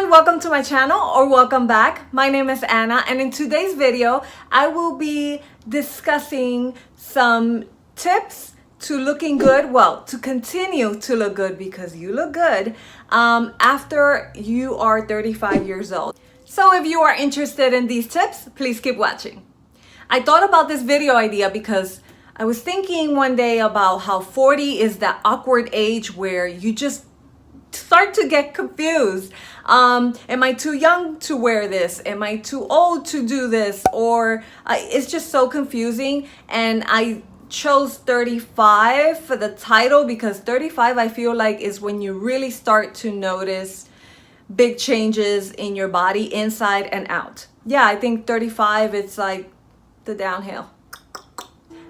everyone, welcome to my channel or welcome back. My name is Anna, and in today's video I will be discussing some tips to looking good, well, to continue to look good, because you look good after you are 35 years old. So if you are interested in these tips, please keep watching. I thought about this video idea because I was thinking one day about how 40 is that awkward age where you just start to get confused. Am I too young to wear this? Am I too old to do this? Or it's just so confusing. And I chose 35 for the title because 35 I feel like is when you really start to notice big changes in your body inside and out. Yeah, I think 35 it's like the downhill.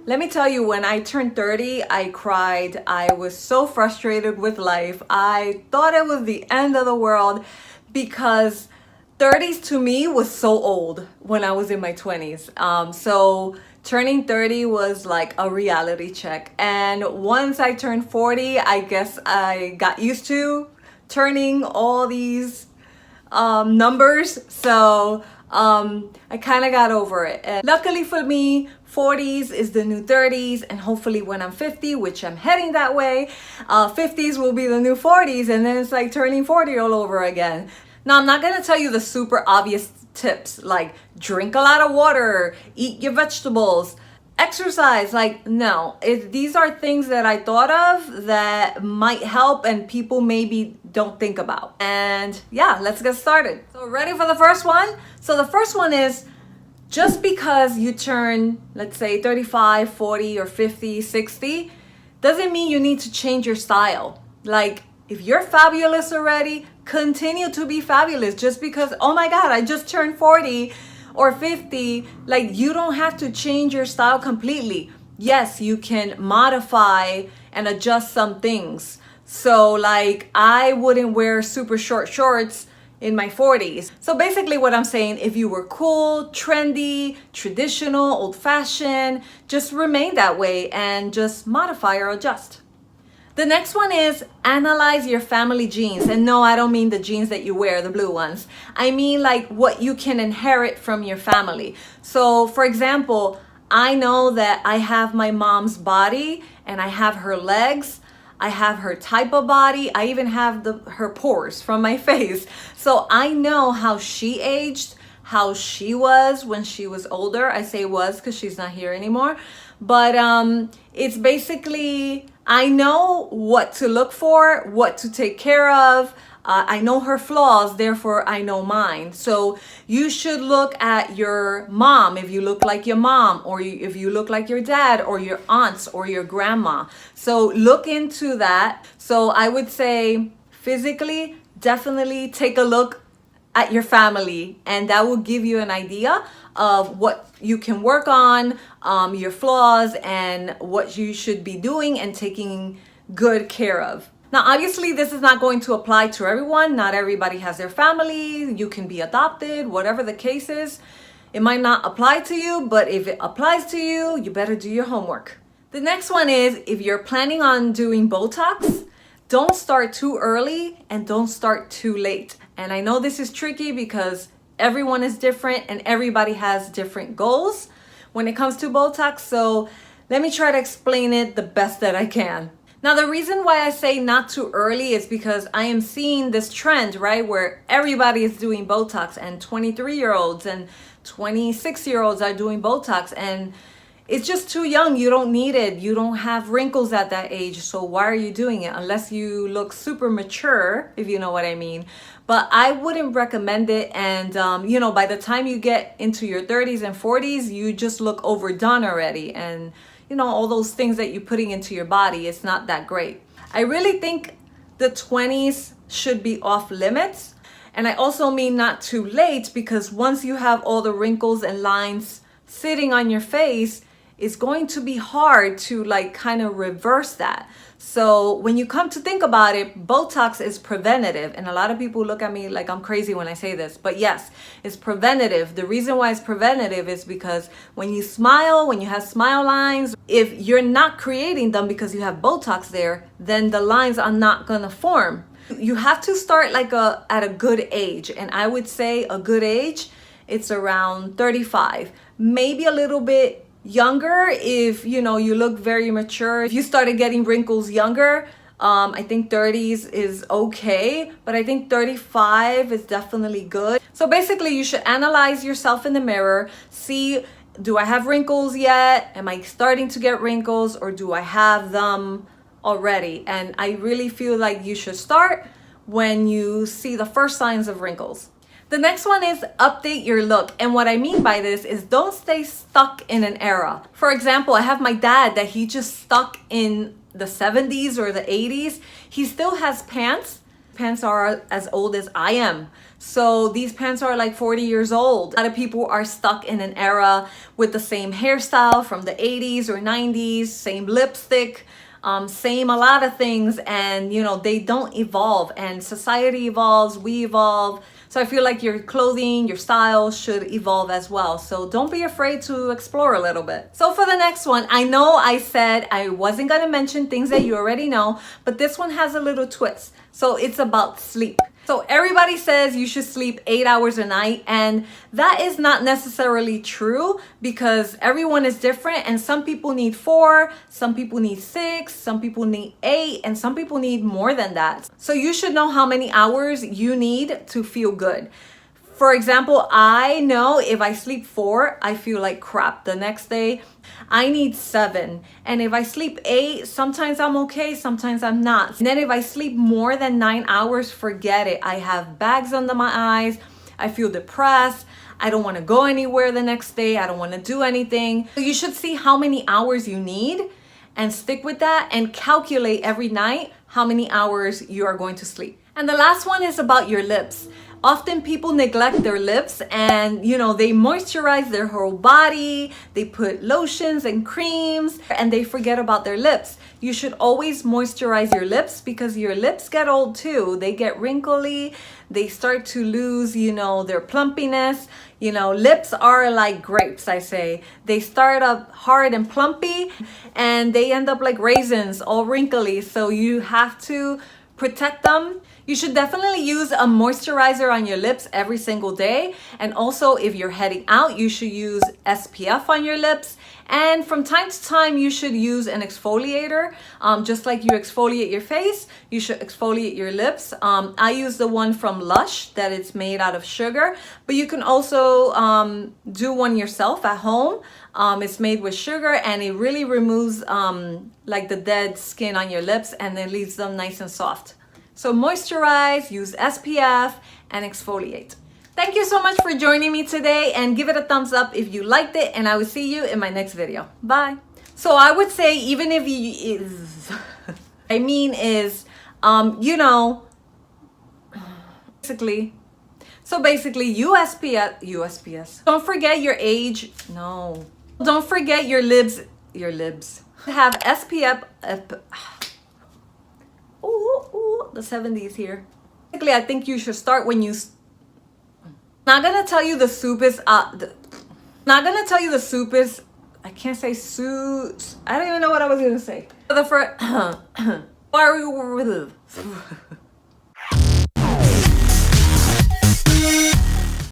Let me tell you, when I turned 30, I cried. I was so frustrated with life. I thought it was the end of the world because 30s to me was so old when I was in my 20s. So turning 30 was like a reality check. And once I turned 40, I guess I got used to turning all these numbers. So I kind of got over it. And luckily for me, 40s is the new 30s, and hopefully when I'm 50, which I'm heading that way, 50s will be the new 40s, and then it's like turning 40 all over again. Now, I'm not going to tell you the super obvious tips like drink a lot of water, eat your vegetables, exercise. Like, no, these are things that I thought of that might help and people maybe don't think about. And yeah, let's get started. So ready for the first one? So the first one is, just because you turn, let's say 35, 40 or 50, 60, doesn't mean you need to change your style. Like, if you're fabulous already, continue to be fabulous. Just because, oh my God, I just turned 40 or 50, like, you don't have to change your style completely. Yes, you can modify and adjust some things. So like, I wouldn't wear super short shorts in my 40s. So basically what I'm saying, if you were cool, trendy, traditional, old-fashioned, just remain that way and just modify or adjust. The next one is analyze your family genes. And no, I don't mean the jeans that you wear, the blue ones. I mean like what you can inherit from your family. So for example, I know that I have my mom's body and I have her legs. I have her type of body. I even have her pores from my face. So I know how she aged, how she was when she was older. I say was because she's not here anymore. But it's basically, I know what to look for, what to take care of. I know her flaws, therefore I know mine. So you should look at your mom if you look like your mom, or if you look like your dad or your aunts or your grandma. So look into that. So I would say physically, definitely take a look at your family, and that will give you an idea of what you can work on, your flaws, and what you should be doing and taking good care of. Now, obviously, this is not going to apply to everyone. Not everybody has their family. You can be adopted, whatever the case is. It might not apply to you, but if it applies to you, you better do your homework. The next one is, if you're planning on doing Botox, don't start too early and don't start too late. And I know this is tricky because everyone is different and everybody has different goals when it comes to Botox. So let me try to explain it the best that I can. Now, the reason why I say not too early is because I am seeing this trend, right, where everybody is doing Botox, and 23-year-olds and 26-year-olds are doing Botox, and it's just too young. You don't need it. You don't have wrinkles at that age. So why are you doing it? Unless you look super mature, if you know what I mean. But I wouldn't recommend it. And, you know, by the time you get into your 30s and 40s, you just look overdone already. And you know, all those things that you're putting into your body, it's not that great. I really think the 20s should be off limits. And I also mean not too late, because once you have all the wrinkles and lines sitting on your face, it's going to be hard to like kind of reverse that. So when you come to think about it, Botox is preventative. And a lot of people look at me like I'm crazy when I say this, but yes, it's preventative. The reason why it's preventative is because when you smile, when you have smile lines, if you're not creating them because you have Botox there, then the lines are not gonna form. You have to start like at a good age, and I would say a good age, it's around 35, maybe a little bit younger if you know you look very mature. If you started getting wrinkles younger, I think 30s is okay, but I think 35 is definitely good. So basically you should analyze yourself in the mirror, see, do I have wrinkles yet? Am I starting to get wrinkles, or do I have them already? And I really feel like you should start when you see the first signs of wrinkles. The next one is update your look. And what I mean by this is don't stay stuck in an era. For example, I have my dad that he just stuck in the 70s or the 80s. He still has pants. Pants are as old as I am. So these pants are like 40 years old. A lot of people are stuck in an era with the same hairstyle from the 80s or 90s, same lipstick, same a lot of things, and you know, they don't evolve, and society evolves, we evolve. So I feel like your clothing, your style should evolve as well. So don't be afraid to explore a little bit. So for the next one, I know I said I wasn't gonna mention things that you already know, but this one has a little twist. So it's about sleep. So everybody says you should sleep 8 hours a night, and that is not necessarily true because everyone is different, and some people need 4, some people need 6, some people need 8, and some people need more than that. So you should know how many hours you need to feel good. For example, I know if I sleep 4, I feel like crap the next day. I need 7. And if I sleep 8, sometimes I'm okay, sometimes I'm not. And then if I sleep more than 9 hours, forget it. I have bags under my eyes. I feel depressed. I don't want to go anywhere the next day. I don't want to do anything. So you should see how many hours you need and stick with that, and calculate every night how many hours you are going to sleep. And the last one is about your lips. Often people neglect their lips, and you know, they moisturize their whole body, they put lotions and creams, and they forget about their lips. You should always moisturize your lips because your lips get old too. They get wrinkly, they start to lose, you know, their plumpiness. You know, lips are like grapes, I say. They start up hard and plumpy, and they end up like raisins, all wrinkly. So you have to protect them. You should definitely use a moisturizer on your lips every single day. And also, if you're heading out, you should use SPF on your lips. And from time to time, you should use an exfoliator. Just like you exfoliate your face, you should exfoliate your lips. I use the one from Lush that it's made out of sugar, but you can also do one yourself at home. It's made with sugar, and it really removes like the dead skin on your lips, and it leaves them nice and soft. So moisturize, use SPF, and exfoliate. Thank you so much for joining me today, and give it a thumbs up if you liked it, and I will see you in my next video. Bye. So I would say, even if you, I mean is, you know, basically, so basically USPS. Don't forget your age. No. Don't forget your libs. Have SPF. The 70s here. Basically, I think you should start when you. Not gonna tell you the soup is. Not gonna tell you the soup is. I can't say soup. I don't even know what I was gonna say. The first.